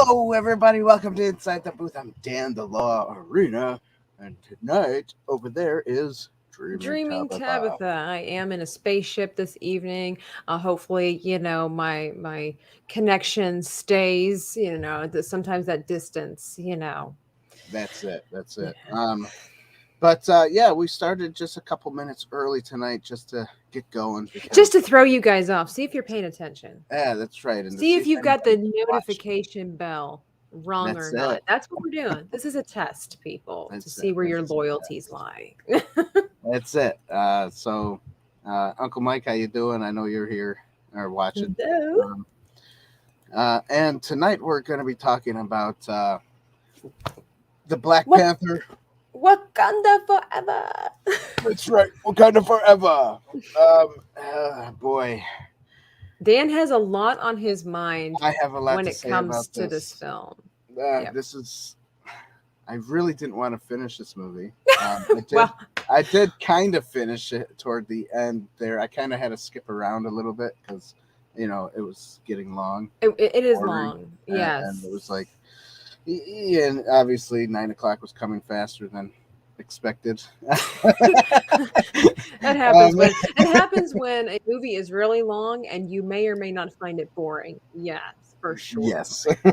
Hello, everybody. Welcome to Inside the Booth. I'm Dan, the Law Arena, and tonight over there is Dreaming Tabitha. Tabitha. I am in a spaceship this evening. Hopefully, my connection stays. Sometimes that distance. That's it. That's Yeah. it. But yeah, we started just a couple minutes early tonight just to get going Just because to throw you guys off. See if you're paying attention. yeah, that's right, and to See see if if you've got the anybody's watching. notification bell rung That's or not. it. That's what we're doing. This is a test, people, to That's see it. where your This is a loyalties test. lie. That's it. Uncle Mike, how you doing? I know you're here or watching. No. Um, and tonight we're going to be talking about the Black What? Panther. Wakanda forever. That's right, Wakanda Forever. Boy, Dan has a lot on his mind I have a lot when to it say comes about to this this. film. Yep. This is. I really didn't want to finish this movie. Well, I did kind of finish it toward the end there. I kind of had to skip around a little bit because, it was getting long. it is Boring, long. and Yes. it was like, and obviously 9 o'clock was coming faster than expected. That happens Um, when a movie is really long and you may or may not find it boring. Yes, for sure. yes, It's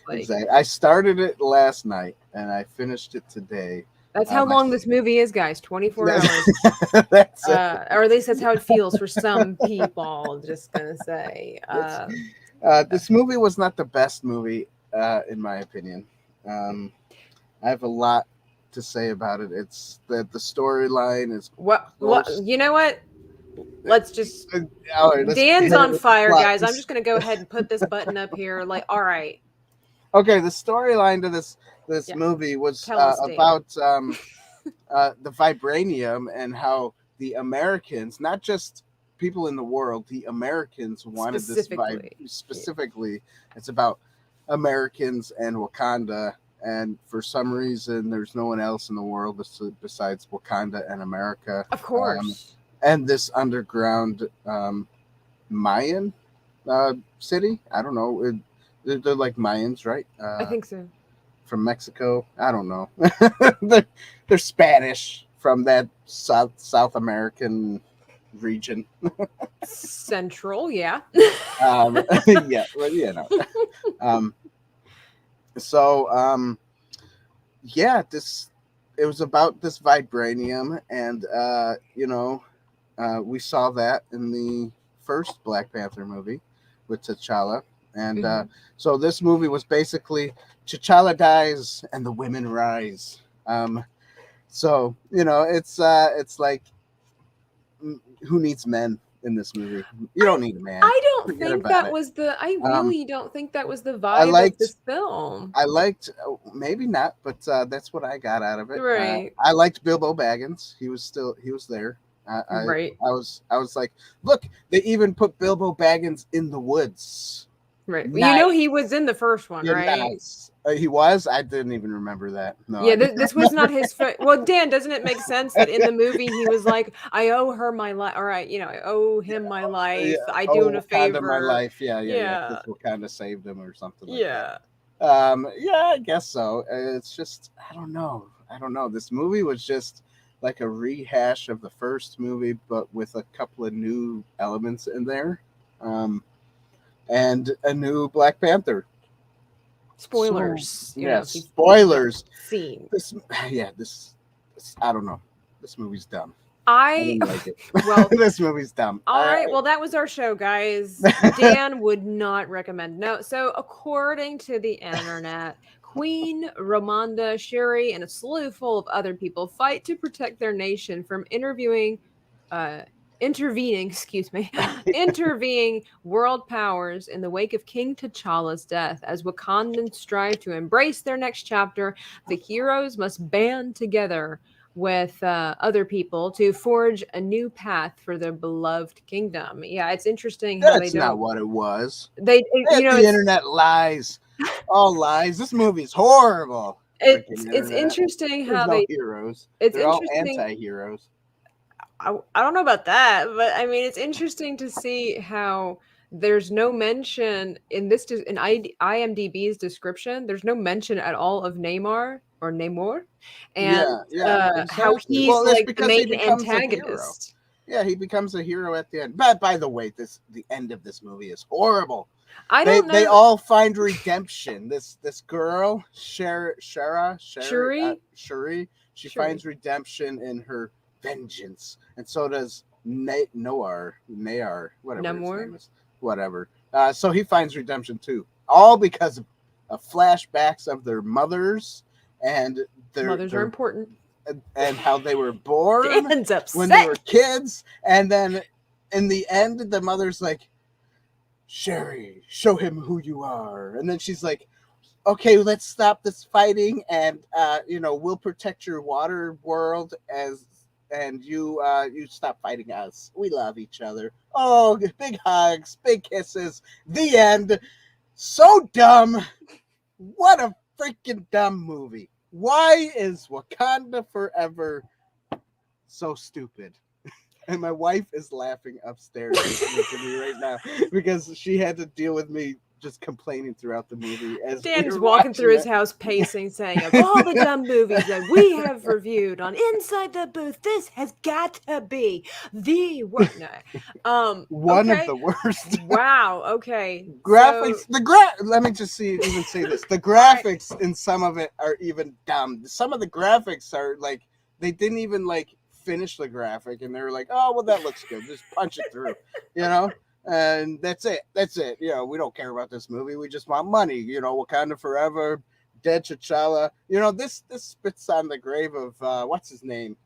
like exactly. I started it last night and I finished it today. that's how My long this movie is, guys. 24 hours. that's it. Or at least that's how it feels for some people. Just gonna say. This movie was not the best movie, in my opinion. I have a lot to say about it. It's that the storyline is What? close. You know what? Let's just. All right, let's Dan's hit it on with the fire, plot. guys. I'm just gonna go ahead and put this button up here. Like, all right. Okay, the storyline to this Yeah. movie was Tell us, Dan. about the vibranium and how the Americans, not just people in the world, the Americans wanted Specifically. specifically. It's about Americans and Wakanda, and for some reason, there's no one else in the world besides Wakanda and America. Of course. And this underground Mayan city. I don't know. They're like Mayans, right? I think so. From Mexico. I don't know. they're Spanish from that South American region. Central, yeah. Yeah, well, yeah, it was about this vibranium, and we saw that in the first Black Panther movie with T'Challa, and so this movie was basically T'Challa dies and the women rise. So it's like, who needs men in this movie? You don't need a man. I don't Forget think about that it. was I really don't think that was the I vibe liked- of this film. I liked, maybe not, but that's what I got out of it. Right. I liked Bilbo Baggins. He was there. Right. I was like, look, they even put Bilbo Baggins in the woods. Right. Nice. He was in the first one, Yeah, right? nice. He was. I didn't even remember that. No. Yeah, this was not his. Well, Dan, doesn't it make sense that in the movie he was like, "I owe her my life," or I owe him my life. I do him a favor. My life. Yeah. Yeah. This will kind of saved him or something like Yeah. that. Yeah, I guess so. It's just, I don't know. This movie was just like a rehash of the first movie, but with a couple of new elements in there, and a new Black Panther. Spoilers. Spoilers. Scene. This, I don't know. This movie's dumb. I didn't like it. well, this movie's dumb. All right, well, that was our show, guys. Dan would not recommend. No, so according to the internet, Queen Ramonda, Sherry, and a slew full of other people fight to protect their nation from intervening world powers in the wake of King T'Challa's death. As Wakandans strive to embrace their next chapter, the heroes must band together with other people to forge a new path for their beloved kingdom. Yeah, it's interesting how That's not what it was. The internet lies. All lies. This movie's horrible. It's interesting how There's no heroes. They're all anti-heroes. I don't know about that, but I mean, it's interesting to see how there's no mention in this in IMDb's description. There's no mention at all of Neymar or Namor, and Yeah, yeah, how exactly. he's Well, it's like the because he main becomes a hero. antagonist. Yeah, he becomes a hero at the end. But by the way, the end of this movie is horrible. I They don't they know. all find redemption. This girl, Shuri, Shuri, she Shuri, finds redemption in her vengeance, and so does Nayar, whatever his Namor. name is, whatever. So he finds redemption too, all because of flashbacks of their mothers and Mothers are their important. and how they were born Dan's when they were upset. kids, and then in the end, the mother's like, Sherry, show him who you are. And then she's like, okay, let's stop this fighting, and we'll protect your water world and you stop fighting us. We love each other. Oh, big hugs, big kisses. The end. So dumb. What a freaking dumb movie. Why is Wakanda Forever so stupid? And my wife is laughing upstairs listening to me right now because she had to deal with me just complaining throughout the movie as Dan we is were walking through his watching house pacing, saying, of all the dumb movies that we have reviewed on Inside the Booth, this has got to be the worst. No. one of Okay. the worst Wow. Okay. graphics. So, Let me just even say this: the right. graphics in some of it are even dumb. Some of the graphics are like they didn't even like finish the graphic, and they were like, "Oh, well, that looks good. Just punch it through," you know. And that's it. That's it. We don't care about this movie. We just want money. Wakanda Forever, dead T'Challa. This spits on the grave of what's his name?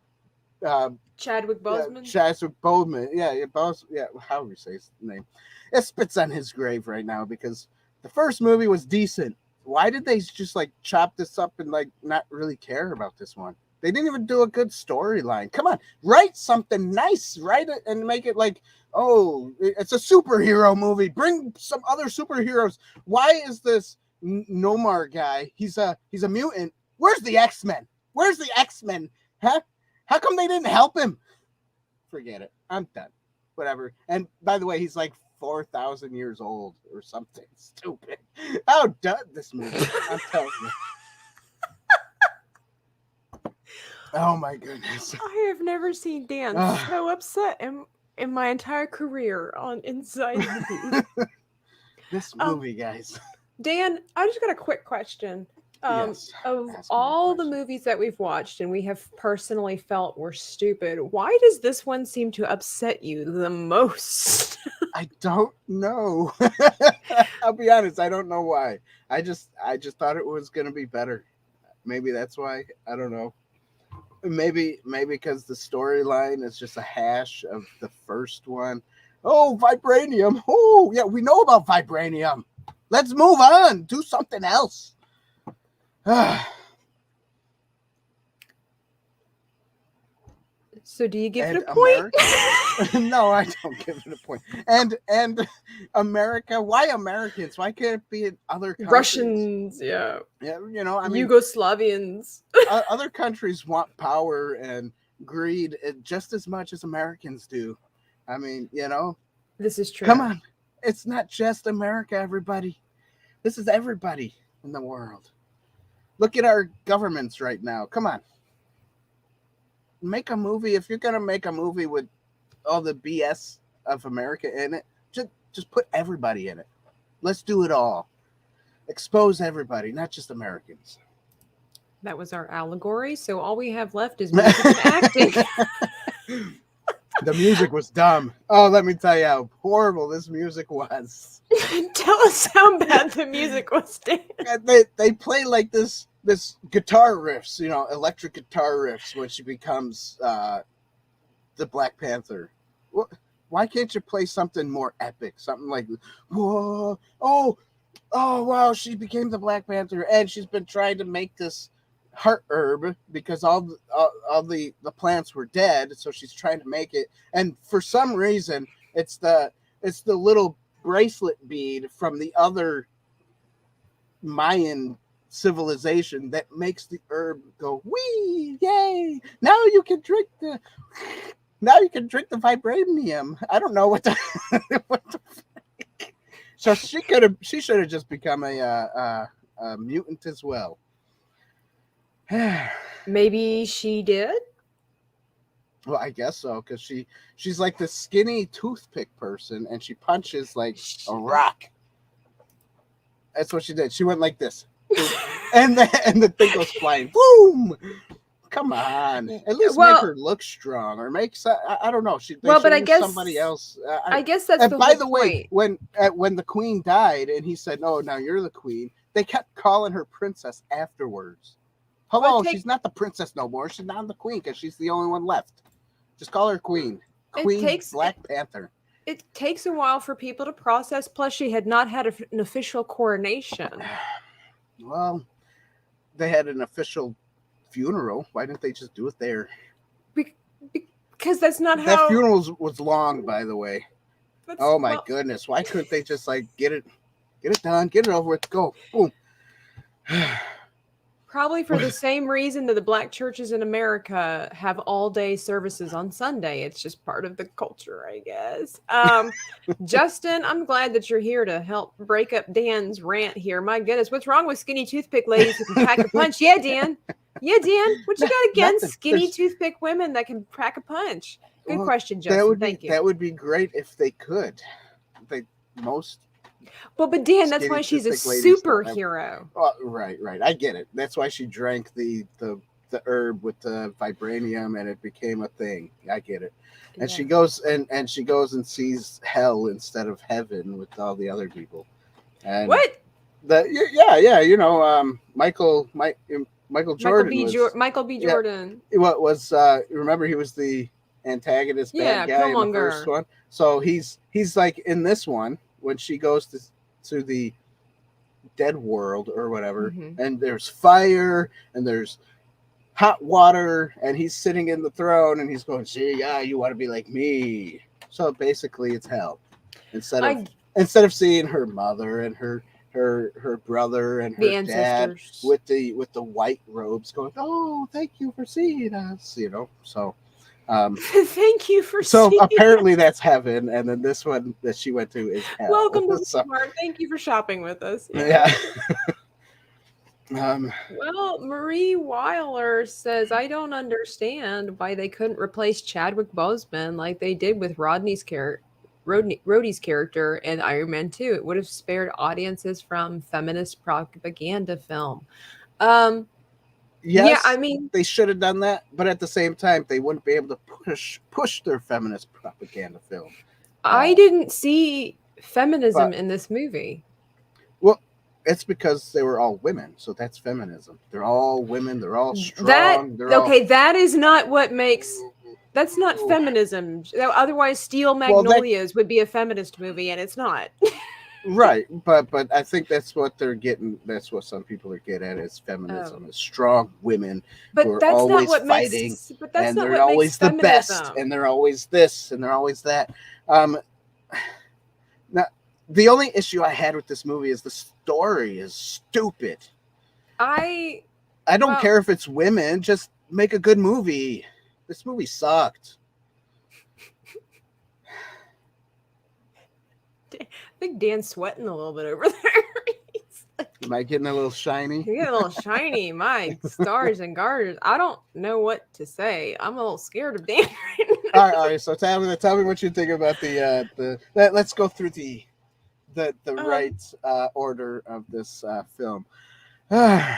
Chadwick Boseman. Chadwick Boseman. Yeah, however you say his name. It spits on his grave right now because the first movie was decent. Why did they just like chop this up and like not really care about this one? They didn't even do a good storyline. Come on, write something nice, write it and make it like, oh, it's a superhero movie. Bring some other superheroes. Why is this Nomar guy? He's a mutant. Where's the X-Men? Where's the X-Men? Huh? How come they didn't help him? Forget it. I'm done. Whatever. And by the way, he's like 4,000 years old or something stupid. How done this movie? I'm telling you. Oh my goodness. I have never seen Dan so upset in my entire career on Inside the Booth. This movie, guys. Dan, I just got a quick question. Yes, Of ask me a all the question. movies that we've watched and we have personally felt were stupid, why does this one seem to upset you the most? I don't know. I'll be honest, I don't know why. I just thought it was gonna be better. Maybe that's why. I don't know. Maybe because the storyline is just a hash of the first one. Oh, vibranium. Oh, yeah, we know about vibranium. Let's move on. Do something else. So do you give And it a point? No, I don't give it a point. And America, why Americans? Why can't it be in other countries? Russians, yeah. Yeah, I mean, Yugoslavians. other countries want power and greed just as much as Americans do. I mean, This is true. come on. It's not just America, everybody. This is everybody in the world. Look at our governments right now. Come on. Make a movie. If you're going to make a movie with all the BS of America in it, just put everybody in it. Let's do it all. Expose everybody, not just Americans. That was our allegory. So all we have left is music and acting. The music was dumb. Oh, let me tell you how horrible this music was. Tell us how bad the music was, Dan. They play like this guitar riffs, electric guitar riffs when she becomes the Black Panther. Why can't you play something more epic? Something like, whoa, oh wow, she became the Black Panther, and she's been trying to make this heart herb because all the plants were dead, so she's trying to make it, and for some reason it's the little bracelet bead from the other Mayan civilization that makes the herb go wee, yay, now you can drink the vibranium. I don't know what the So she should have just become a mutant as well. Maybe she did. Well, I guess so, because she's like the skinny toothpick person, and she punches like a rock. That's what she did. She went like this, and the thing goes flying. Boom! Come on, at least make her look strong, or make I don't know. But I guess somebody else. I guess that's and the by whole the point. way, when the queen died, and he said, "No, now you're the queen," they kept calling her princess afterwards. Hello, she's not the princess no more. She's not the queen because she's the only one left. Just call her queen. Queen Black Panther. It takes a while for people to process. Plus, she had not had an official coronation. Well, they had an official funeral. Why didn't they just do it there? Because that's not how. That funeral was long, by the way. Oh my goodness! Why couldn't they just like get it done, get it over with, go, boom? Probably for the same reason that the black churches in America have all-day services on Sunday. It's just part of the culture, I guess. Justin, I'm glad that you're here to help break up Dan's rant here. My goodness, what's wrong with skinny toothpick ladies who can pack a punch? Yeah, Dan. Yeah, Dan. What you got against skinny toothpick women that can pack a punch? Good question, Justin. Thank you. That would be great if they could. But Dan, that's why she's a superhero. Right. I get it. That's why she drank the herb with the vibranium, and it became a thing. I get it. And she goes and and sees hell instead of heaven with all the other people. And what? You know, Michael Jordan. Michael B. Jordan. What was remember he was the antagonist bad guy in the first one. So he's like in this one when she goes to the dead world or whatever, and there's fire and there's hot water, and he's sitting in the throne and he's going, "See, yeah, you want to be like me." So basically, it's hell. Instead of seeing her mother and her brother and her dad with the white robes going, "Oh, thank you for seeing us," you know. So thank you for apparently that's heaven, and then this one that she went to is hell. Welcome to Smart. Thank you for shopping with us. Yeah. Well, Marie Weiler says, I don't understand why they couldn't replace Chadwick Boseman like they did with Rhodey's character in Iron Man 2. It would have spared audiences from feminist propaganda film. Yes, yeah, I mean, they should have done that, but at the same time, they wouldn't be able to push their feminist propaganda film. I didn't see feminism in this movie. Well, it's because they were all women, so that's feminism. They're all women. They're all strong. That is not what makes. That's not feminism. Otherwise, Steel Magnolias would be a feminist movie, and it's not. Right, but I think that's what they're getting. That's what some people are getting at is feminism, is strong women who are always fighting, and they're always the best, and they're always this, and they're always that. Now, the only issue I had with this movie is the story is stupid. I don't care if it's women, just make a good movie. This movie sucked. I think Dan's sweating a little bit over there. Am I getting a little shiny? You're getting a little shiny. My stars and garters. I don't know what to say. I'm a little scared of Dan right now. All right. So tell me what you think about let's go through the right order of this film. Dan,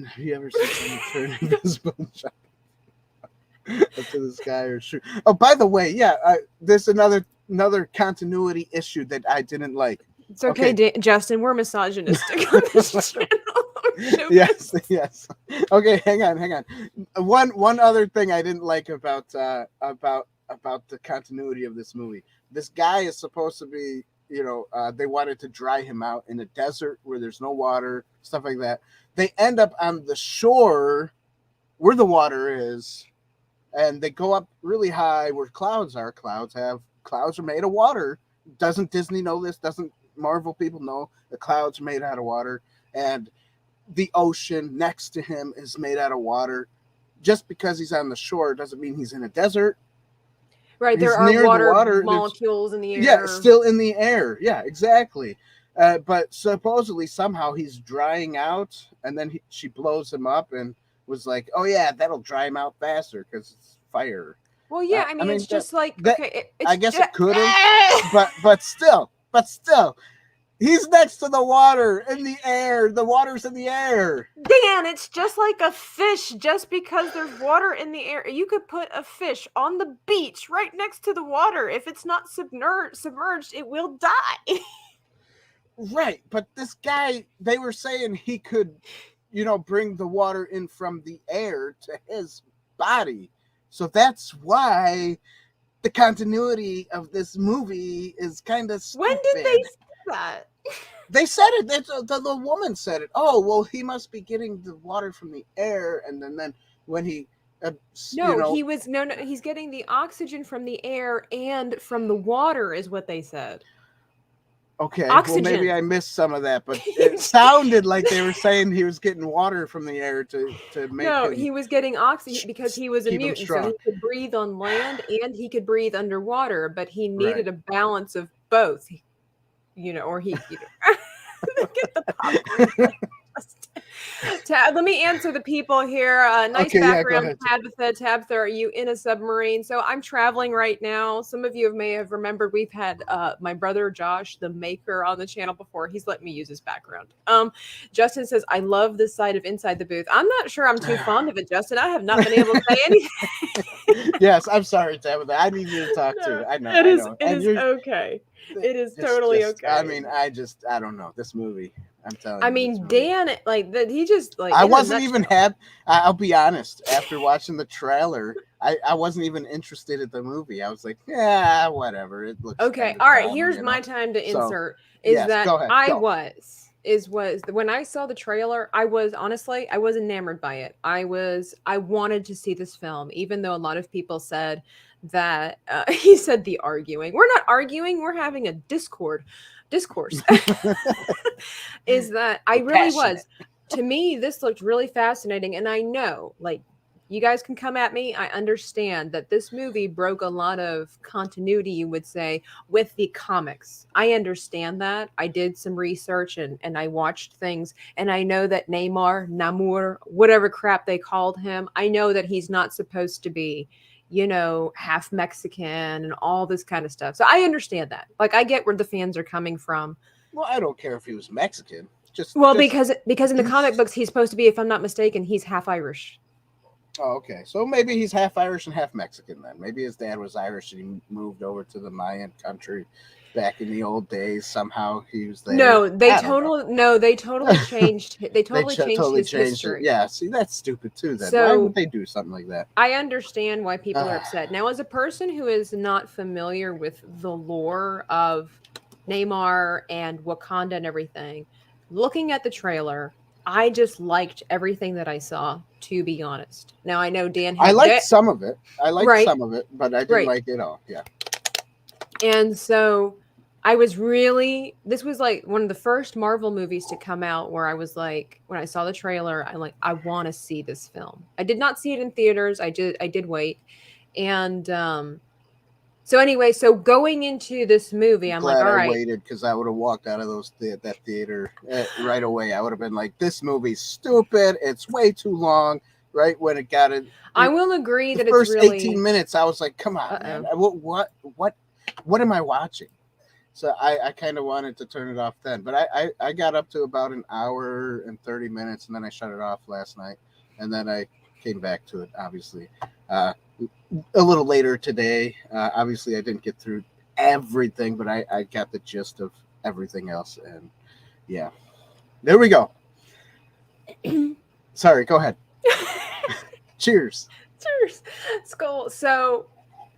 have you ever seen someone turn invisible and jump up to the sky or shoot? Oh, by the way, there's another continuity issue that I didn't like. It's okay. Justin, we're misogynistic on this channel. Yes. Okay, hang on. One other thing I didn't like about the continuity of this movie. This guy is supposed to be, they wanted to dry him out in a desert where there's no water, stuff like that. They end up on the shore where the water is, and they go up really high where clouds are. Clouds are made of water. Doesn't Disney know this? Doesn't Marvel people know the clouds are made out of water? And the ocean next to him is made out of water. Just because he's on the shore doesn't mean he's in a desert. Right, there He's are near the water water. molecules in the Yeah, air. still in the air. Yeah, exactly. But supposedly somehow he's drying out, and then she blows him up and was like, "Oh yeah, that'll dry him out faster because it's fire." Well, yeah, I I mean, mean it's just like, that okay, I it's guess just, it could have, but still, he's next to the water in the air. The water's in the air. Dan, it's just like a fish. Just because there's water in the air, you could put a fish on the beach right next to the water. If it's not submerged, it will die. Right, but this guy, they were saying he could, bring the water in from the air to his body. So that's why the continuity of this movie is kind of stupid. When did they say that? They said it. The woman said it. Oh, well, he must be getting the water from the air, and then when he, he's getting the oxygen from the air and from the water, is what they said. Okay, Oxygen. Well, maybe I missed some of that, but it sounded like they were saying he was getting water from the air to make. No, he was getting oxygen because he was a keep him mutant, so strong. he could breathe on land and he could breathe underwater, but he needed Right. a balance of both. Or he get the popcorn. Let me answer the people here. Nice Okay, background, yeah, Tabitha. Are you in a submarine? So I'm traveling right now. Some of you may have remembered we've had my brother Josh, the maker, on the channel before. He's let me use his background. Justin says, I love this side of Inside the Booth. I'm not sure I'm too fond of it, Justin. I have not been able to say anything. Yes, I'm sorry, Tabitha. I need you to talk too. I know. It is okay. It is totally okay. I mean, I don't know this movie. I'm telling you. I mean, Dan, he just I wasn't even I'll be honest. After watching the trailer, I wasn't even interested in the movie. I was like, yeah, whatever. It looks okay. All right, here's my time to insert. Go ahead. When I saw the trailer, I was enamored by it. I wanted to see this film, even though a lot of people said that he said the arguing. We're not arguing, we're having a discourse. Is that I really was. To me, this looked really fascinating, and I know, you guys can come at me. I understand that this movie broke a lot of continuity, you would say, with the comics. I understand that. I did some research and I watched things, and I know that Namor, whatever crap they called him, I know that he's not supposed to be, half Mexican and all this kind of stuff. So I understand that. I get where the fans are coming from. Well, I don't care if he was Mexican. Because in the comic books, he's supposed to be, if I'm not mistaken, he's half Irish. Oh, okay. So maybe he's half Irish and half Mexican then. Maybe his dad was Irish and he moved over to the Mayan country back in the old days. Somehow he was there. No, they totally changed. They totally changed his history. Yeah, see, that's stupid too. Then so, why would they do something like that? I understand why people are upset. Now, as a person who is not familiar with the lore of Namor and Wakanda and everything, looking at the trailer, I just liked everything that I saw, to be honest. Now, I know Dan I liked some of it. Some of it, but I didn't like it all. Yeah. And so this was one of the first Marvel movies to come out where I was like, when I saw the trailer, I want to see this film. I did not see it in theaters. I did wait. And so anyway, going into this movie, I'm like, all right. I waited because I would have walked out of that theater right away. I would have been like, this movie's stupid. It's way too long. Right when it got it. I will agree that the first it's really 18 minutes. I was like, come on, man. What am I watching? So I kind of wanted to turn it off then, but I got up to about an hour and 30 minutes, and then I shut it off last night, and then I came back to it, obviously, a little later today. Obviously, I didn't get through everything, but I got the gist of everything else, and yeah, there we go. Sorry, go ahead. Cheers. Skull. So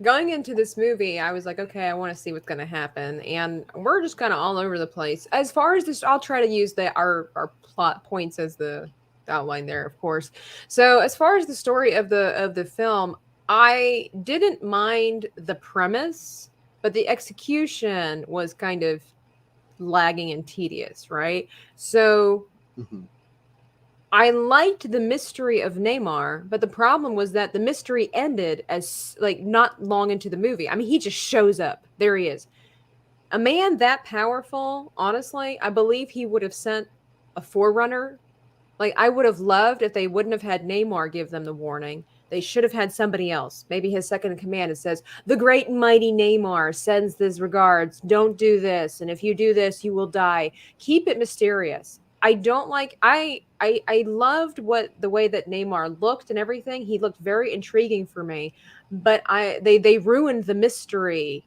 going into this movie, I was like, okay, I want to see what's going to happen. And we're just kind of all over the place. As far as this, I'll try to use our plot points as the outline there, of course. So as far as the story of the film, I didn't mind the premise, but the execution was kind of lagging and tedious, right? So I liked the mystery of Namor, but the problem was that the mystery ended as like not long into the movie. I mean, he just shows up. There he is. A man that powerful, honestly, I believe he would have sent a forerunner. Like, I would have loved if they wouldn't have had Namor give them the warning. They should have had somebody else, maybe his second in command. It says, "The great and mighty Namor sends his regards. Don't do this, and if you do this, you will die." Keep it mysterious. I don't like. I loved what the way that Namor looked and everything. He looked very intriguing for me, but they ruined the mystery,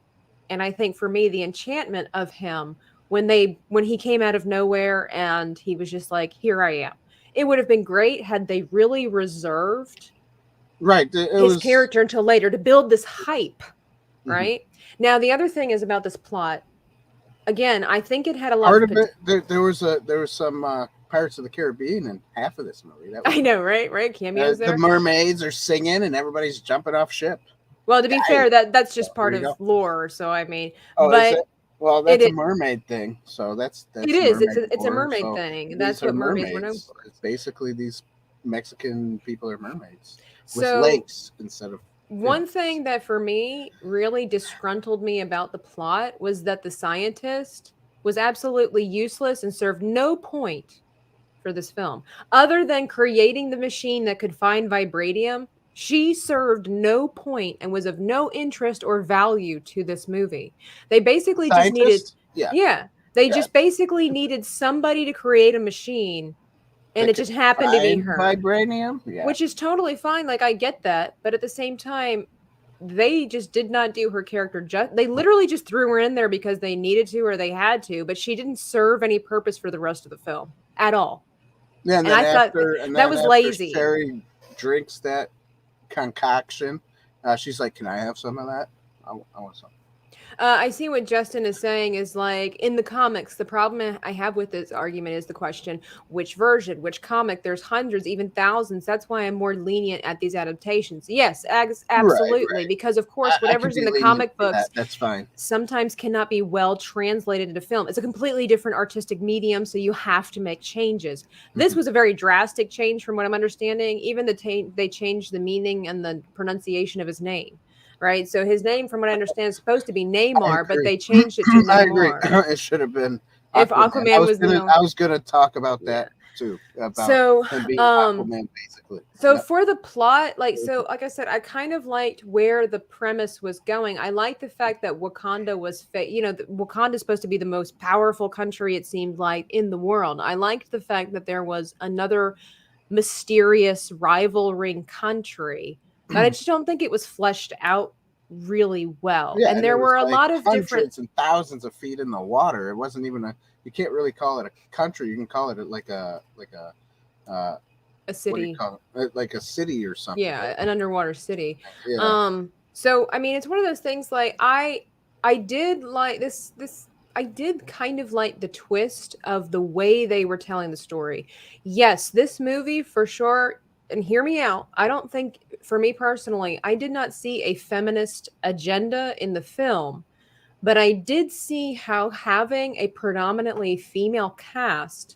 and I think for me the enchantment of him when he came out of nowhere and he was just like, "Here I am." It would have been great had they really reserved Right. his character until later to build this hype, right? Mm-hmm. Now, the other thing is about this plot. Again, I think it had a lot part of of it. There was some Pirates of the Caribbean in half of this movie. That was, I know, right? Cameos there. The mermaids are singing and everybody's jumping off ship. Well, to be fair, that's just part of lore. So I mean, is it? Well, that's a mermaid thing. So that's it is. It's a mermaid thing. That's what mermaids were known for. It's basically these Mexican people are mermaids with lakes instead of. One thing that for me really disgruntled me about the plot was that the scientist was absolutely useless and served no point for this film. Other than creating the machine that could find vibranium, she served no point and was of no interest or value to this movie. They basically just needed just basically needed somebody to create a machine, and it just happened to be her. Vibranium? Which is totally fine. Like, I get that. But at the same time, they just did not do her character they literally just threw her in there because they needed to or they had to, but she didn't serve any purpose for the rest of the film at all. Yeah, and I thought that was lazy. Sherry drinks that concoction. She's like, "Can I have some of that? I want some." I see what Justin is saying is like, in the comics, the problem I have with this argument is the question, which version, which comic? There's hundreds, even thousands. That's why I'm more lenient at these adaptations. Yes, absolutely. Right. Because, of course, whatever's in the comic books, that's fine. Sometimes cannot be well translated into film. It's a completely different artistic medium, so you have to make changes. This was a very drastic change from what I'm understanding. Even they changed the meaning and the pronunciation of his name. Right, so his name, from what I understand, is supposed to be Namor, but they changed it to Namor. I agree. It should have been Aquaman. If Aquaman was I was going to talk about that too. About him being Aquaman, basically. So for the plot, like I said, I kind of liked where the premise was going. I liked the fact that Wakanda was, Wakanda is supposed to be the most powerful country, it seemed like, in the world. I liked the fact that there was another mysterious rivaling country. But I just don't think it was fleshed out really well. Yeah, and there were a lot of hundreds and thousands of feet in the water. It wasn't even you can't really call it a country. You can call it like a city. What do you call it? Like a city or something. Yeah, an underwater city. Yeah. So I mean, it's one of those things. Like I did like this. I did kind of like the twist of the way they were telling the story. Yes, this movie for sure. And hear me out. I don't think, for me personally, I did not see a feminist agenda in the film, but I did see how having a predominantly female cast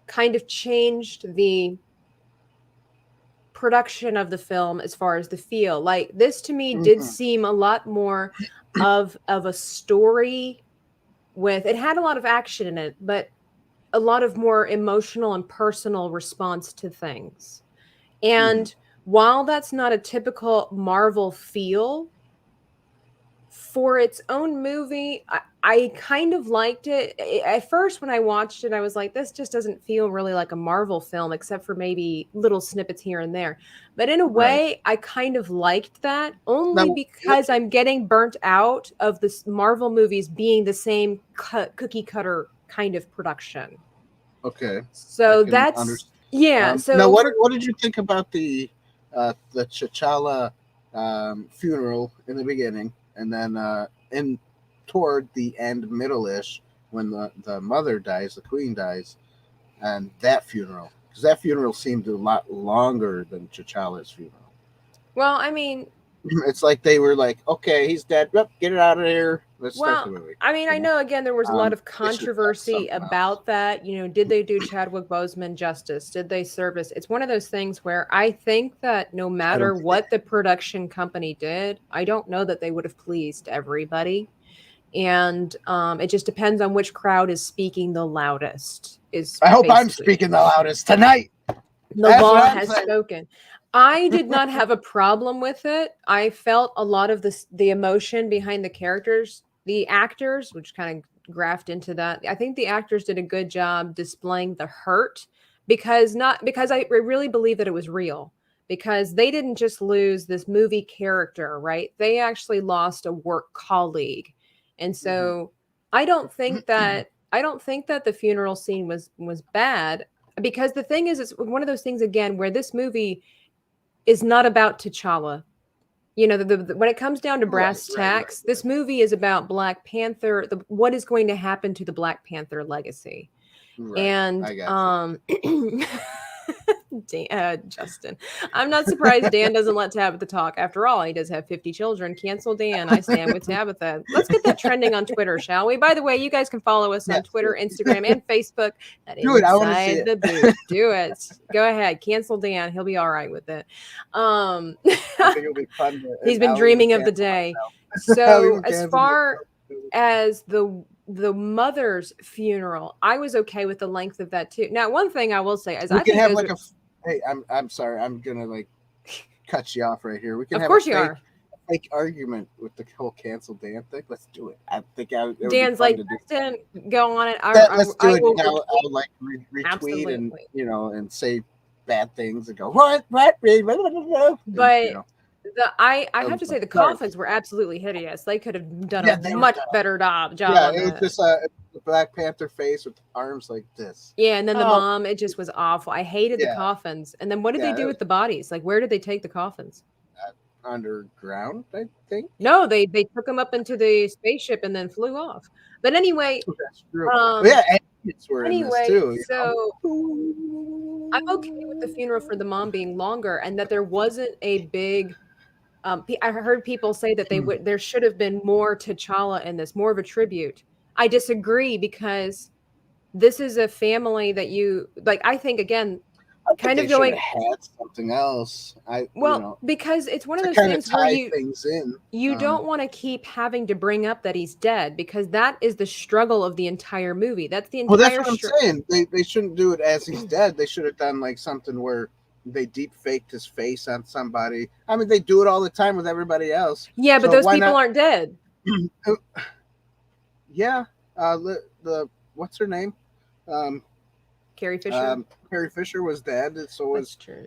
kind of changed the production of the film as far as the feel. Like, this to me did seem a lot more of a story with, it had a lot of action in it, but a lot of more emotional and personal response to things. And while that's not a typical Marvel feel, for its own movie, I kind of liked it. At first, when I watched it, I was like, this just doesn't feel really like a Marvel film, except for maybe little snippets here and there. But in a way, I kind of liked that, only because I'm getting burnt out of the Marvel movies being the same cookie cutter kind of production. Okay. So that's... Yeah. So now, what did you think about the T'Challa funeral in the beginning, and then toward the end, middle-ish, when the mother dies, the queen dies, and that funeral? Because that funeral seemed a lot longer than T'Challa's funeral. Well, I mean, It's like they were like, okay, he's dead. Yep, get it out of here. Let's start the Well, movie. I mean, I know again there was a lot of They should have done controversy something else. about that. You know, did they do Chadwick Boseman justice? Did they service? It's one of those things where I think that no I don't matter think they what the production company did, I don't know that they would have pleased everybody. And it just depends on which crowd is speaking the loudest, is I hope I'm basically speaking the loudest tonight. the That's what law I'm has saying. spoken. I did not have a problem with it. I felt a lot of the emotion behind the characters, the actors, which kind of graphed into that. I think the actors did a good job displaying the hurt because I really believe that it was real. Because they didn't just lose this movie character, right? They actually lost a work colleague. And Mhm. so I don't think that the funeral scene was bad, because the thing is, it's one of those things again where this movie is not about T'Challa. You know, when it comes down to Right, brass right, right, tacks, this movie is about Black Panther, what is going to happen to the Black Panther legacy. right. And I got you. Justin, I'm not surprised Dan doesn't let Tabitha talk. After all, he does have 50 children. Cancel Dan. I stand with Tabitha. Let's get that trending on Twitter, shall we? By the way, you guys can follow us on Yes, Twitter, yes. Instagram, and Facebook at Do it. I want to see Inside it. the Booth. Do it. Go ahead. Cancel Dan. He'll be all right with it. Um, I think it'll be fun. he's been I'll even dreaming of the cancel day. myself. I'll So even as cancel far myself. as the mother's funeral, I was okay with the length of that too. Now, one thing I will say is We I can think have those like are, Hey, I'm sorry. I'm gonna like cut you off right here. We can of have course you are. a fake argument with the whole cancel Dan thing. Let's do it. I think it would be Dan's fun like, to do. Justin, go on it. Let's I do it. will I'll like retweet and absolutely. and say bad things and go what and, But I have to say the sorry. coffins were absolutely hideous. They could have done a Yeah, they were much done. better job Yeah, on it was the just the Black Panther face with arms like this. yeah, and then the Oh, mom, it just was awful. I hated the yeah, coffins. And then what did they yeah. do It with was the bodies? Like, where did they take the coffins? underground, I think. No, they took them up into the spaceship and then flew off. But anyway, That's true. um, Yeah, aliens were in this anyway, too. so I'm okay with the funeral for the mom being longer, and that there wasn't a big. I heard people say that there should have been more T'Challa in this, more of a tribute. I disagree, because this is a family that you like. I think again, I think kind they of should have going had something else. well, because it's one of To those kind of things where tie things in. you don't want to keep having to bring up that he's dead, because that is the struggle of the entire movie. That's the Well, that's entire what I'm saying. They shouldn't do it as he's dead. They should have done like something where they deep faked his face on somebody. I mean, they do it all the time with everybody else. Yeah, but So those why people not? aren't dead. Yeah. The what's her name? Um, Carrie Fisher. Carrie Fisher was dead. And so That's was true.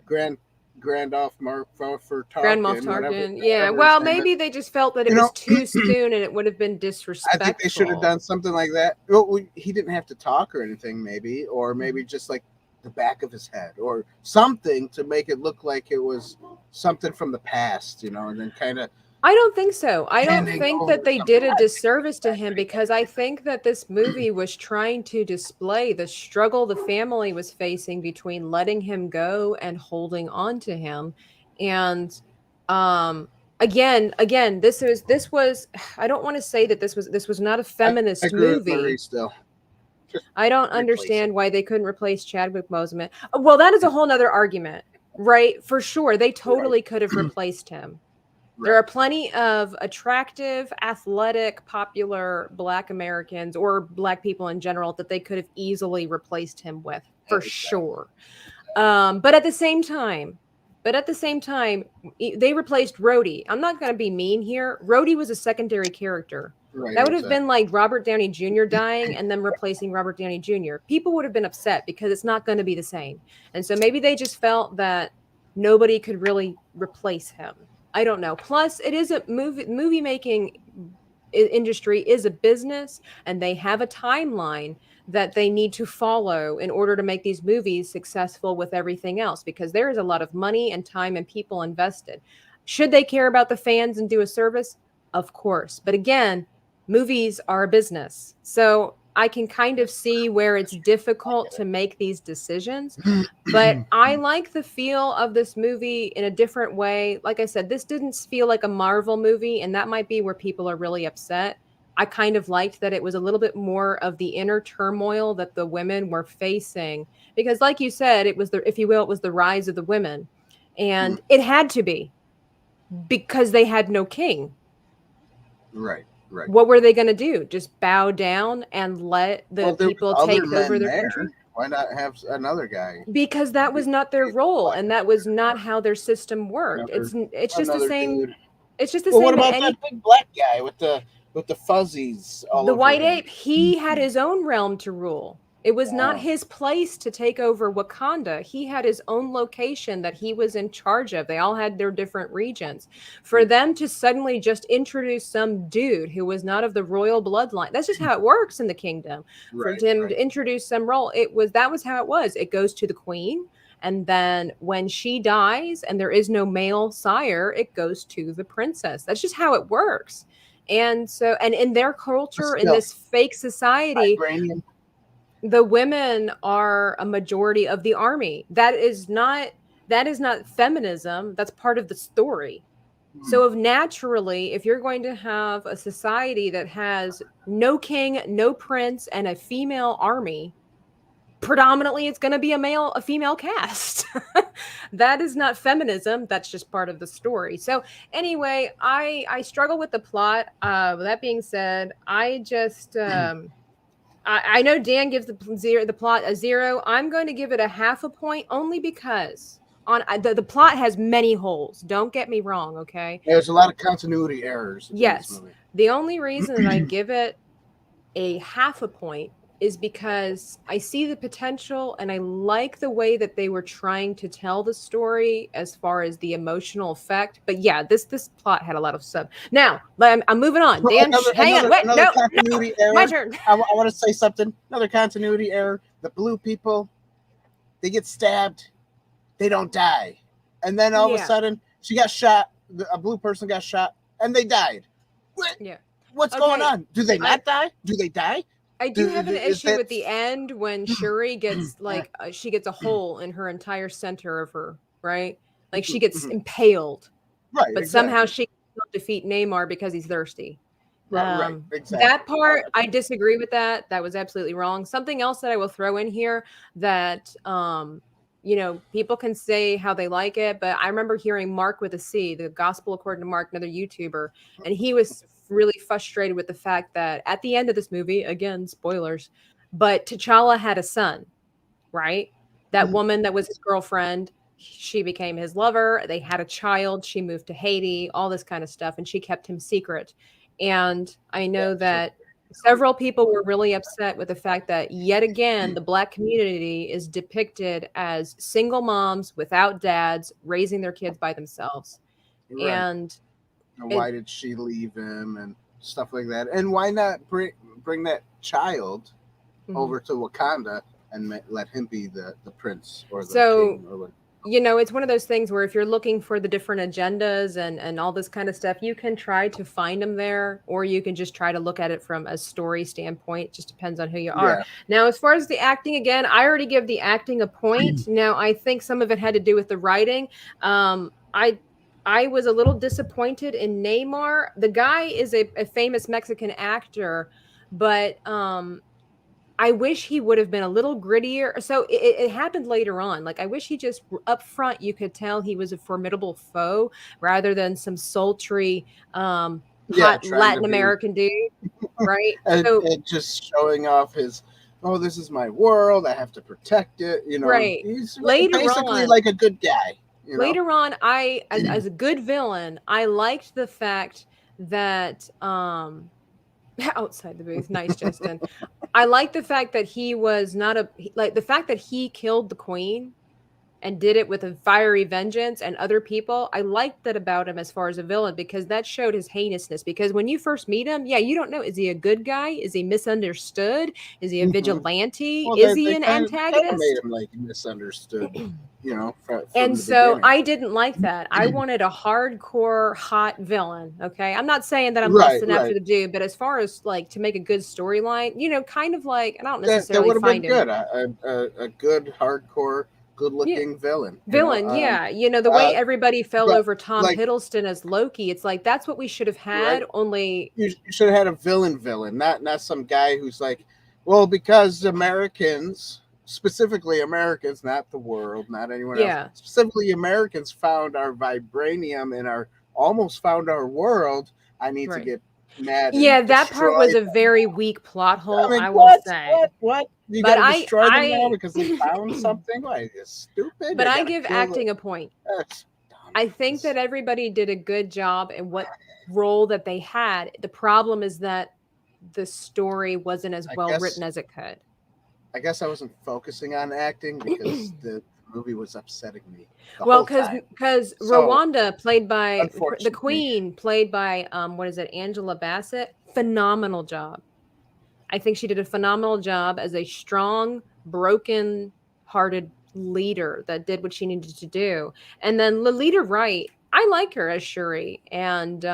Gandalf Mark for Grand Moff Tarkin, Tarkin. Yeah. whatever his Well, name is. maybe they just felt that it You was know, too soon and it would have been I think they should have disrespectful. done something like that. Well, he didn't have to talk or anything, maybe, or maybe just like the back of his head or something to make it look like it was something from the past, and then kind of I don't think so. I don't handing think over that they something. did a disservice to him, because I think that this movie was trying to display the struggle the family was facing between letting him go and holding on to him. And um again, this was I don't want to say that this was not a I feminist agree with Marie movie. still. Just I don't replace understand why they couldn't replace Chadwick Boseman. Well, that is a whole nother argument, right? For sure. They it. totally could have replaced him. There Right. are plenty of attractive, athletic, popular Black Americans or Black people in general that they could have easily replaced him with, for Exactly. sure. But at the same time, they replaced Rhodey. I'm not going to be mean here. Rhodey was a secondary character. Right. That would have been like Robert Downey Jr. dying and then replacing Robert Downey Jr. People would have been upset because it's not going to be the same. And so maybe they just felt that nobody could really replace him. I don't know. Plus, it is a movie making industry is a business, and they have a timeline that they need to follow in order to make these movies successful with everything else, because there is a lot of money and time and people invested. Should they care about the fans and do a service? Of course. But again, movies are a business. So I can kind of see where it's difficult to make these decisions, but I like the feel of this movie in a different way. Like I said, this didn't feel like a Marvel movie, and that might be where people are really upset. I kind of liked that it was a little bit more of the inner turmoil that the women were facing, because like you said, it was the, if you will, it was the rise of the women, and it had to be because they had no king. Right. Right. What were they going to do? Just bow down and let the There was people other take men over their there. country? Why not have another guy? Because that was not their role, and that was not how their system worked. It's just the same. Dude. It's just the Well, what same in about any. that big black guy with the fuzzies all The over white him? ape, he had his own realm to rule. It was not Oh. his place to take over Wakanda. He had his own location that he was in charge of. They all had their different regions. For them to suddenly just introduce some dude who was not of the royal bloodline, that's just how it works in the kingdom. For him to introduce some role, that was how it was. It goes to the queen, and then when she dies and there is no male sire, it goes to the princess. That's just how it works. And so, and in their culture, in this fake society, Vibranium. the women are a majority of the army. That is not feminism. That's part of the story. So if naturally, if you're going to have a society that has no king, no prince, and a female army, predominantly it's going to be a female cast. That is not feminism. That's just part of the story. So anyway, I struggle with the plot. With that being said, I just I know Dan gives the plot a 0. I'm going to give it a half a point, only because the plot has many holes. Don't get me wrong, okay? There's a lot of continuity errors. Yes. In this movie. The only reason that I give it a half a point is because I see the potential, and I like the way that they were trying to tell the story as far as the emotional effect. But yeah, this plot had a lot of stuff. Now I'm moving on. Dan, hang on. Wait, no, error. my turn. I want to say something. Another continuity error. The blue people, they get stabbed, they don't die, and then all of a sudden she got shot. A blue person got shot, and they died. What's going on? Do they not die? Do they die? I do have an issue with the end when Shuri gets she gets a hole in her entire center of her, right? Like she gets impaled, right? But somehow she can defeat Namor because he's thirsty. Right, exactly. That part, I disagree with that. That was absolutely wrong. Something else that I will throw in here that people can say how they like it, but I remember hearing Mark with a C, the Gospel According to Mark, another YouTuber, and he was really frustrated with the fact that at the end of this movie, again, spoilers, but T'Challa had a son, right? That woman that was his girlfriend, she became his lover. They had a child. She moved to Haiti, all this kind of stuff, and she kept him secret. And I know that several people were really upset with the fact that yet again, the Black community is depicted as single moms without dads raising their kids by themselves. Right. And why did she leave him and stuff like that? And why not bring that child over to Wakanda and let him be the prince or the king or what? It's one of those things where if you're looking for the different agendas and all this kind of stuff, you can try to find them there, or you can just try to look at it from a story standpoint. It just depends on who you are. Now, as far as the acting, again, I already give the acting a point. Now, I think some of it had to do with the writing. I was a little disappointed in Namor. The guy is a famous Mexican actor, but I wish he would have been a little grittier. So it happened later on. Like, I wish he just up front, you could tell he was a formidable foe rather than some sultry, hot Latin American dude. Right. and just showing off his, this is my world. I have to protect it. Right. He's basically like a good guy. Later on, as a good villain, I liked the fact that, outside the booth. Nice, Justin. I like the fact that he was not the fact that he killed the queen and did it with a fiery vengeance and other people. I liked that about him as far as a villain because that showed his heinousness. Because when you first meet him, yeah, you don't know, is he a good guy? Is he misunderstood? Is he a Hmm. vigilante? Well, Is he they an kind of made antagonist? him like misunderstood, you know, from And the so beginning. I didn't like that. I wanted a hardcore hot villain. Okay. I'm not saying that I'm Right, lusting after right. the dude, but as far as like to make a good storyline, kind of like, I don't That necessarily would have been find him. good. A good, hardcore, Yeah. good-looking villain. Villain, yeah. The way Uh, everybody fell but over Tom like, Hiddleston as Loki, it's like that's what we should have right? had, only You should have had a villain, not some guy who's like, well, because Americans, specifically Americans, not the world, not anyone else, yeah. specifically Americans found our vibranium and our almost found our world. I need to Right. get mad Yeah, and that part destroy was a them. very weak plot I hole, mean, I will say. what? You got But to I destroy them now I because they found something? Why, you stupid? but You I got to give kill the. acting a point. That's dumb. I think that everybody did a good job in what role that they had. The problem is that the story wasn't as I well guess written as it could. I guess I wasn't focusing on acting because the movie was upsetting me the Well, whole because time. because So Rwanda, played by the unfortunately, Queen, played by what is it, Angela Bassett, phenomenal job. I think she did a phenomenal job as a strong, broken-hearted leader that did what she needed to do. And then Lolita Wright, I like her as Shuri, and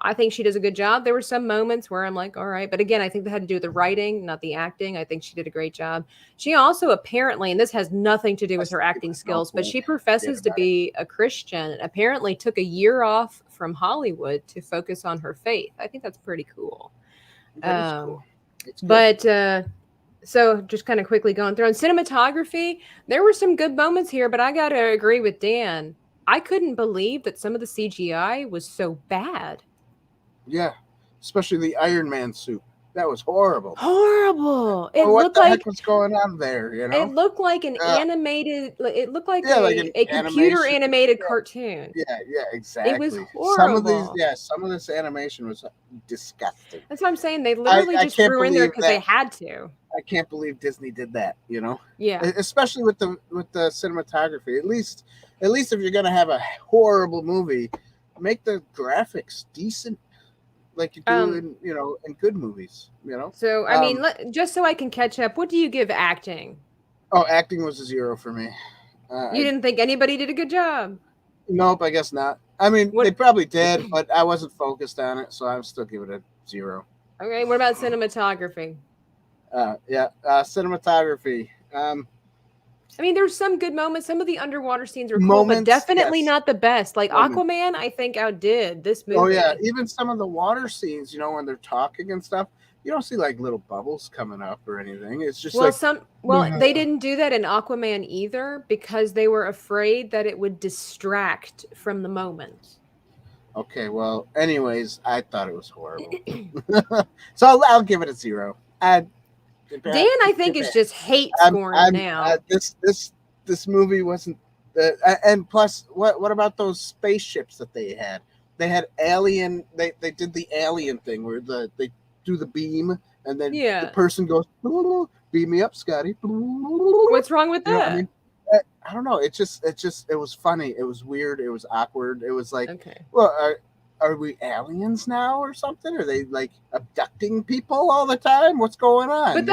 I think she does a good job. There were some moments where I'm like, all right. But again, I think that had to do with the writing, not the acting. I think she did a great job. She also apparently, and this has nothing to do I with her still acting have no skills, but clue. she Forget professes to about it. be a Christian, and apparently took a year off from Hollywood to focus on her faith. I think that's pretty cool. That is cool. It's good. But so just kind of quickly going through on cinematography, there were some good moments here, but I got to agree with Dan. I couldn't believe that some of the CGI was so bad. Yeah, especially the Iron Man suit. That was horrible. Horrible. Well, what the heck was going on there? It looked like an Uh, animated, it looked like yeah, like an a computer animation. animated cartoon. Yeah, It was exactly. horrible. Some of this animation was disgusting. That's what I'm saying. They literally I just can't threw in there believe because they that. had to. I can't believe Disney did that. Yeah. Especially with the cinematography. At least if you're gonna have a horrible movie, make the graphics decent, like you do Um. in in good movies. So I mean, just so I can catch up, what do you give acting? Oh, acting was a 0 for me. You didn't think anybody did a good job. Nope, I guess not. I mean, they What? probably did, but I wasn't focused on it, so I'm still giving it a 0. Okay. What about cinematography? Cinematography. I mean, there's some good moments. Some of the underwater scenes were cool, but Moments, definitely yes. not the best. Like Moments. Aquaman, I think outdid this movie. Oh yeah, even some of the water scenes, when they're talking and stuff, you don't see like little bubbles coming up or anything. It's just like, They didn't do that in Aquaman either because they were afraid that it would distract from the moment. okay, well, anyways, I thought it was horrible. So I'll give it a 0. Dan, I think, is just hate scoring now. This movie wasn't. And plus, what about those spaceships that they had? They had alien. They did the alien thing where they do the beam and then the person goes, beam me up, Scotty. What's wrong with that? I mean, I don't know. It was funny. It was weird. It was awkward. It was like, okay, well, are we aliens now or something? Are they like abducting people all the time? What's going on? But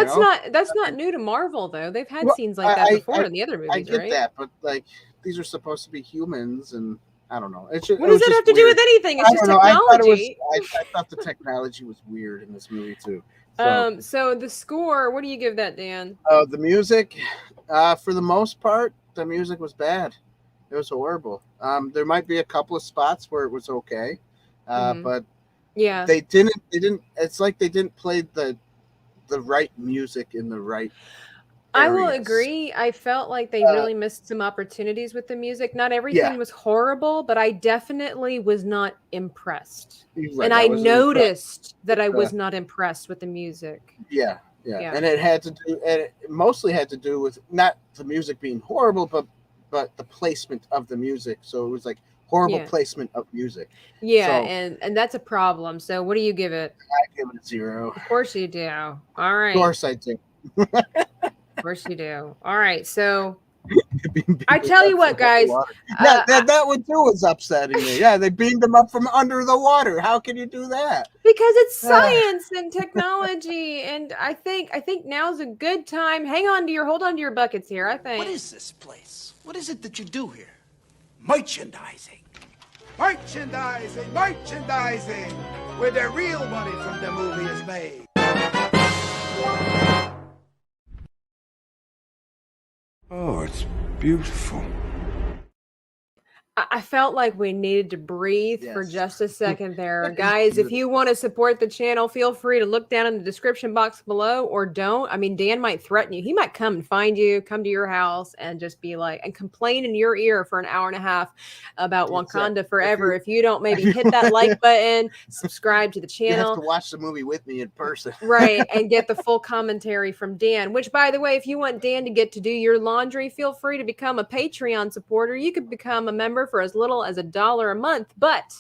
that's not new to Marvel though. They've had scenes like that before in the other movies, I get right? that, but like these are supposed to be humans, and I don't know. What does that have to do with anything? It's just technology. I thought the technology was weird in this movie too. So the score, what do you give that, Dan? The music, for the most part, the music was bad. It was horrible. There might be a couple of spots where it was okay, but yeah, they didn't. It's like they didn't play the right music in the right areas. I will agree. I felt like they really missed some opportunities with the music. Not everything was horrible, but I definitely was not impressed. Right, and I noticed that I was not impressed with the music. Yeah. And it mostly had to do with not the music being horrible, but the placement of the music. So it was like horrible placement of music. Yeah, so, and that's a problem. So what do you give it? I give it a 0. Of course you do. All right. Of course I do. Of course you do. All right. So I tell you what, guys. Yeah, that one too was upsetting me. Yeah, they beamed him up from under the water. How can you do that? Because it's science and technology, and I think now's a good time. Hold on to your buckets here. I think. What is this place? What is it that you do here? Merchandising. Merchandising, merchandising, where the real money from the movie is made. Oh, it's beautiful. I felt like we needed to breathe for Yes. just a second there. Guys, if you want to support the channel, feel free to look down in the description box below or don't. I mean, Dan might threaten you. He might come and find you, come to your house and just be like, and complain in your ear for an hour and a half about Wakanda Forever. If you don't maybe hit that like button, subscribe to the You have channel. to watch the movie with me in person. Right, and get the full commentary from Dan, which, by the way, if you want Dan to get to do your laundry, feel free to become a Patreon supporter. You could become a member for as little as $1 a month. But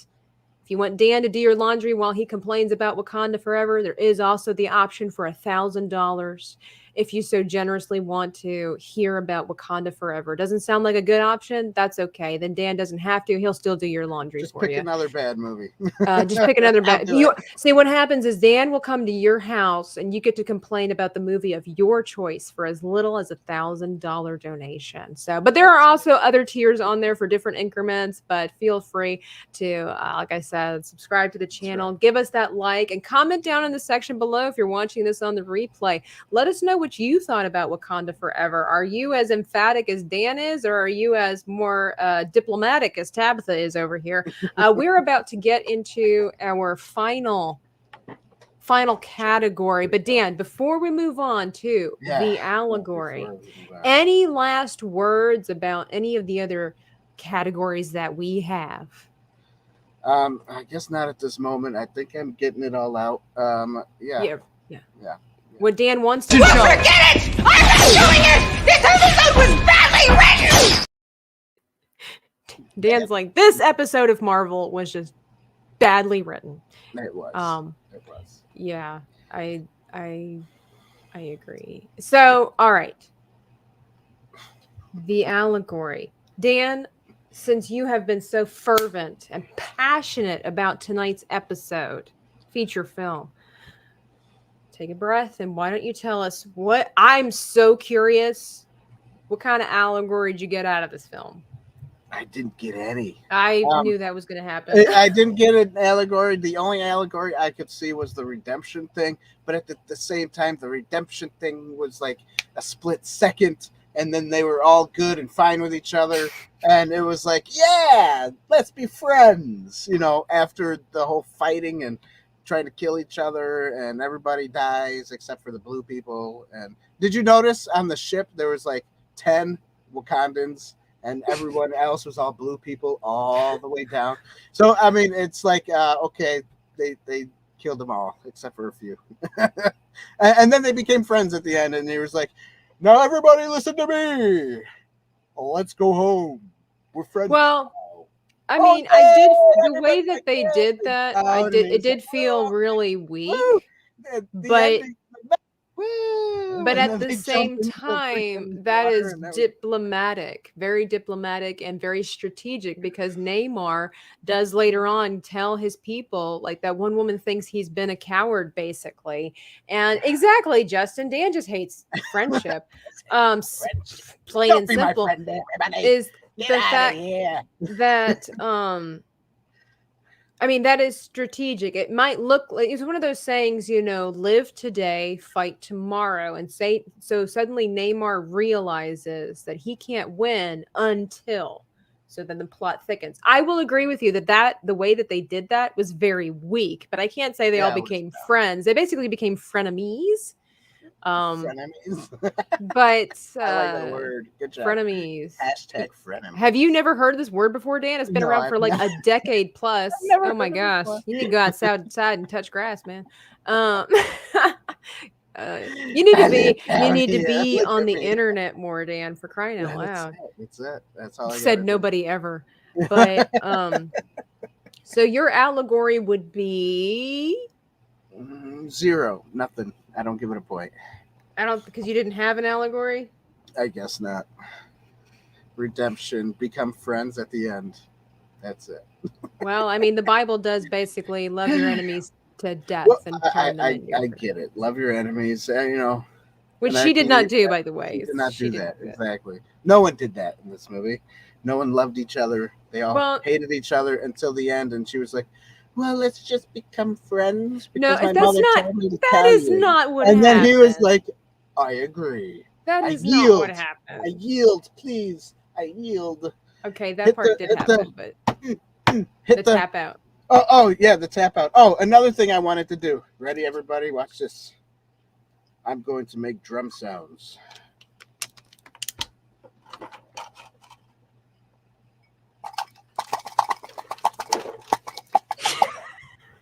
if you want Dan to do your laundry while he complains about Wakanda Forever, there is also the option for $1,000 if you so generously want to hear about Wakanda Forever. Doesn't sound like a good option? That's okay. Then Dan doesn't have to. He'll still do your laundry Just for pick you. another bad movie. Just pick another I'll bad. do You it. see what happens is Dan will come to your house and you get to complain about the movie of your choice for as little as $1,000 donation. So, but there are also other tiers on there for different increments. But feel free to, like I said, subscribe to the channel, give us that like, and comment down in the section below if you're watching this on the replay. Let us know what you thought about Wakanda Forever. Are you as emphatic as Dan is, or are you as more diplomatic as Tabitha is over here? We're about to get into our final category. But Dan, before we move on to the allegory, any last words about any of the other categories that we have? I guess not at this moment. I think I'm getting it all out. Yeah. What Dan wants to Well, forget it! I'm not doing it! This episode was badly written! Dan's like, this episode of Marvel was just badly written. It was. It was. Yeah, I agree. So, all right. The allegory. Dan, since you have been so fervent and passionate about tonight's episode, feature film, take a breath and why don't you tell us what, I'm so curious, what kind of allegory did you get out of this film? I didn't get any. I knew that was going to happen. I didn't get an allegory. The only allegory I could see was the redemption thing. But at the same time, the redemption thing was like a split second. And then they were all good and fine with each other. And it was like, yeah, let's be friends. You know, after the whole fighting and trying to kill each other. And everybody dies except for the blue people. And did you notice on the ship there was like 10 Wakandans? And everyone else was all blue people all the way down. So, I mean, it's like, okay, they killed them all, except for a few. and then they became friends at the end, and he was like, now everybody listen to me. Let's go home. We're friends. Well, I mean, the way that they did that, it did feel really weak. But at the same time, that is diplomatic, very diplomatic and very strategic, because Neymar does later on tell his people, like, that one woman thinks he's been a coward, basically. And exactly, Justin, Dan just hates friendship. Plain and simple is the fact that I mean, that is strategic. It might look like it's one of those sayings, you know, live today, fight tomorrow. And so suddenly Neymar realizes that he can't win until. So then the plot thickens. I will agree with you that the way that they did that was very weak, but I can't say they all became friends. They basically became frenemies. Frenemies. But I like the word. Good job. Frenemies. Hashtag frenemy. Have you never heard this word before, Dan? It's been around for like a decade plus. Oh my gosh. You need to go outside and touch grass, man. You need to be on the internet more, Dan, for crying out loud. That's it. That's all I said nobody ever. But so your allegory would be 0, nothing. I don't give it a point. because you didn't have an allegory? I guess not. redemption, become friends at the end. That's it. Well, I mean, the Bible does basically love your enemies to death Well, and I, turn them in your I friend. get it. Love your enemies, and you know. Which And she did not do, by the she way. did not She do didn't that. do it. Exactly. No one did that in this movie. No one loved each other. They all Well- hated each other until the end, and she was like, "Well, let's just become friends No, because my that's mother not. told me to That tell is you." not what And happened. then he was like, "I agree. "That I is not what yield. happened." I yield, please. I yield." Okay, that Hit part the- did hit the- happen, but Hit the the tap out. Oh yeah, the tap out. Oh, another thing I wanted to do. Ready, everybody? Watch this. I'm going to make drum sounds.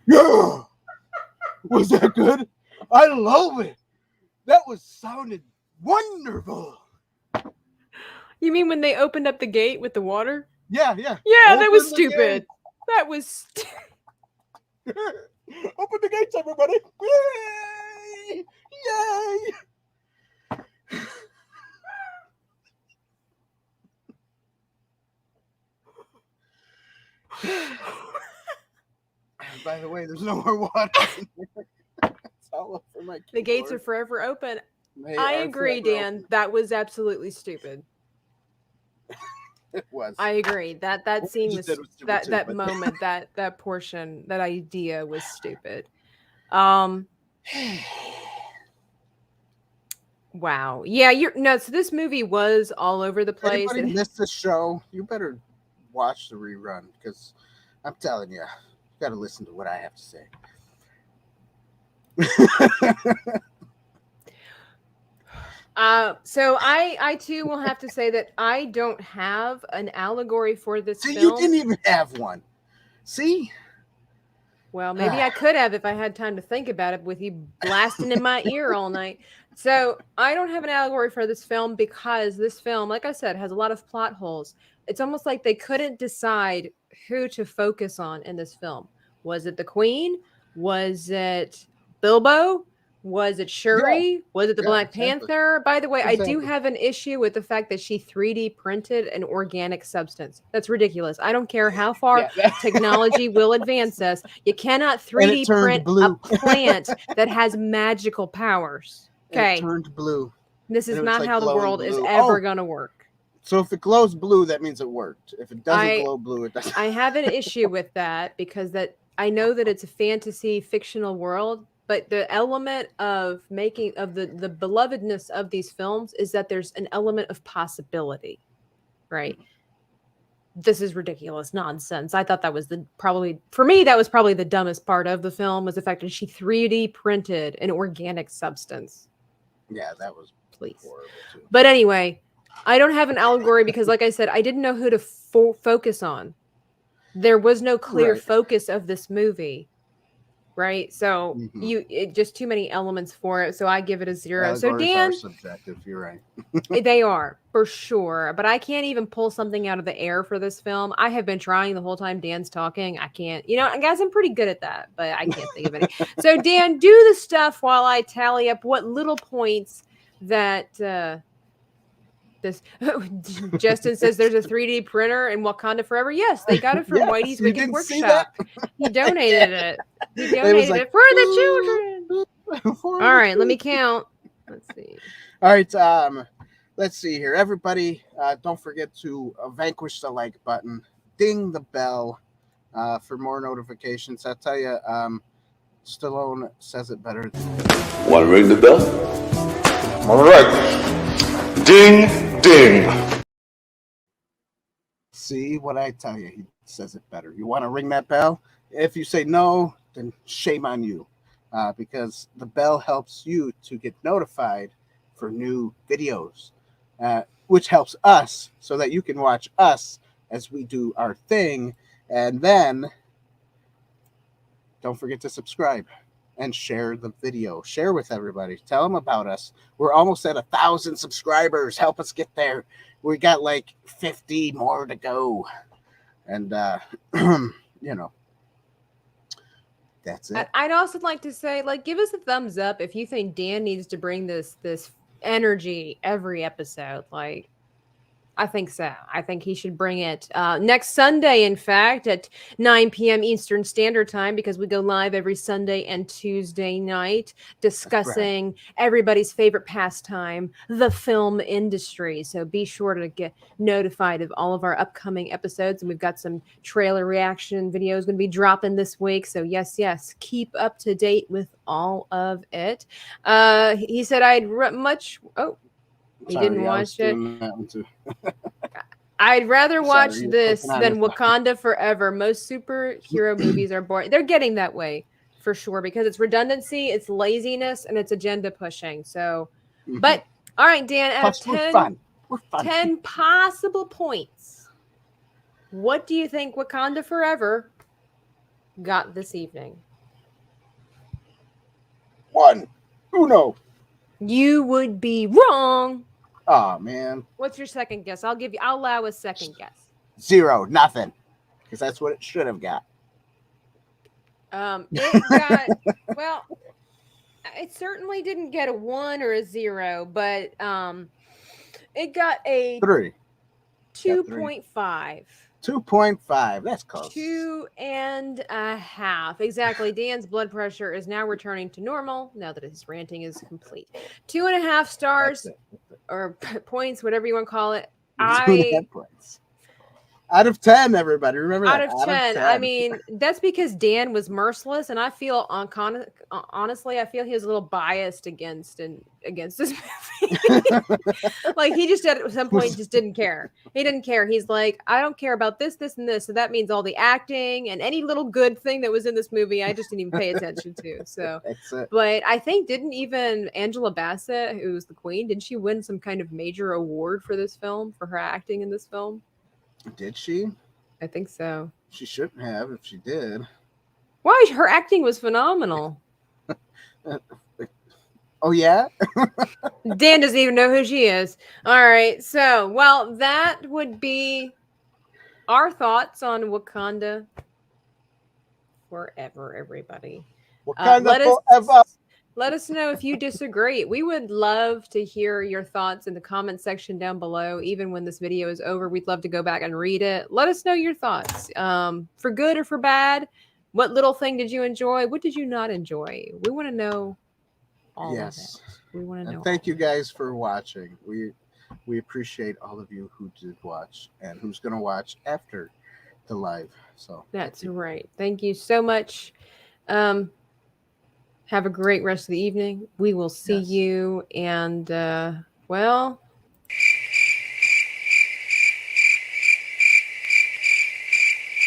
Yeah, was that good? I love it. That was sounded wonderful. You mean when they opened up the gate with the water? Yeah. Yeah, that was Open the stupid. That was. Open the gates, everybody! Yay! Yay! By the way, there's no more water. It's all over my keyboard. The gates are forever open. They I are agree, forever Dan. open. That was absolutely stupid. It was. I agree. That What scene you was did was stupid that too, that but- moment, that portion, that idea was stupid. Wow. Yeah, so this movie was all over the place. Anybody missed the show? You better watch the rerun because I'm telling you, you got to listen to what I have to say. So I too will have to say that I don't have an allegory for this See, film. you didn't even have one. See? Well, maybe I could have if I had time to think about it with you blasting in my ear all night. So I don't have an allegory for this film because this film, like I said, has a lot of plot holes. It's almost like they couldn't decide who to focus on in this film. Was it the Queen? Was it Bilbo? Was it Shuri? Was it the Black exactly. Panther? By the way, I do Exactly. have an issue with the fact that she 3D printed an organic substance. That's ridiculous. I don't care how far Yeah. technology will advance us. You cannot And it 3D turned print blue. a plant that has magical powers. And Okay. it turned blue. This is and it was, not like, how the glowing world is blue. ever Oh. going to work. So if it glows blue, that means it worked. If it doesn't I- glow blue, it doesn't. I have an issue with that because that I know that it's a fantasy fictional world, but the element of making of the belovedness of these films is that there's an element of possibility, right? This is ridiculous nonsense. I thought that was probably the dumbest part of the film was the fact that she 3D printed an organic substance. Yeah, that was Please. horrible too. But anyway, I don't have an allegory because, like I said, I didn't know who to focus on. There was no clear Right. focus of this movie, right? So Mhm. just too many elements for it. So I give it a 0. So Allegories Dan, are subjective. You're right. they are for sure, but I can't even pull something out of the air for this film. I have been trying the whole time Dan's talking. I can't, I guess I'm pretty good at that, but I can't think of any. So Dan, do the stuff while I tally up what little points that this Justin says there's a 3D printer in Wakanda Forever. Yes, they got it from Yes, Whiteys you Wicked didn't see Workshop. He donated it. He donated like, it for the children. All right, let me count. Let's see. All right, let's see here. Everybody, don't forget to vanquish the like button, ding the bell for more notifications. I'll tell you, Stallone says it better. Want to ring the bell? All right. Ding, ding. See what I tell you? He says it better. You want to ring that bell? If you say no, then shame on you, because the bell helps you to get notified for new videos, which helps us so that you can watch us as we do our thing. And then don't forget to subscribe and share the video. Share with everybody. Tell them about us. We're almost at 1,000 subscribers. Help us get there. We got like 50 more to go. And, that's it. I'd also like to say, give us a thumbs up if you think Dan needs to bring this energy every episode. I think so. I think he should bring it next Sunday, in fact, at 9 p.m. Eastern Standard Time, because we go live every Sunday and Tuesday night discussing everybody's favorite pastime, the film industry. So be sure to get notified of all of our upcoming episodes. And we've got some trailer reaction videos going to be dropping this week. So yes, keep up to date with all of it. He said he didn't watch it. I'd rather watch this than Wakanda Forever. Most superhero movies are boring. They're getting that way for sure because it's redundancy, it's laziness, and it's agenda pushing. So, but all right, Dan, out of 10, we're fun. 10 possible points, what do you think Wakanda Forever got this evening? 1. Uno. You would be wrong. Oh man. What's your second guess? I'll allow a second guess. 0. Nothing. Because that's what it should have got. It got well. It certainly didn't get a 1 or a 0, but it got a 3. 2.5. 2.5. That's close. 2.5. Exactly. Dan's blood pressure is now returning to normal now that his ranting is complete. 2.5 stars or points, whatever you want to call it. 2.5 points. Out of 10, everybody. Remember out that. Of 10. I mean, that's because Dan was merciless, and I feel honestly, I feel he was a little biased against this movie. Like he just at some point just didn't care. He didn't care. He's like, I don't care about this, this, and this. So that means all the acting and any little good thing that was in this movie, I just didn't even pay attention to. So, but I think didn't even Angela Bassett, who's the queen, didn't she win some kind of major award for this film for her acting in this film? Did she? I think so. She shouldn't have if she did. Why? Her acting was phenomenal. Oh, yeah? Dan doesn't even know who she is. All right. So, well, that would be our thoughts on Wakanda Forever, everybody. Wakanda Forever. Let us know if you disagree. We would love to hear your thoughts in the comment section down below. Even when this video is over, we'd love to go back and read it. Let us know your thoughts. For good or for bad. What little thing did you enjoy? What did you not enjoy? We want to know all of it. We want to know. And thank you guys for watching. We appreciate all of you who did watch and who's going to watch after the live. So that's right. Thank you so much. Have a great rest of the evening. We will see you. And, well...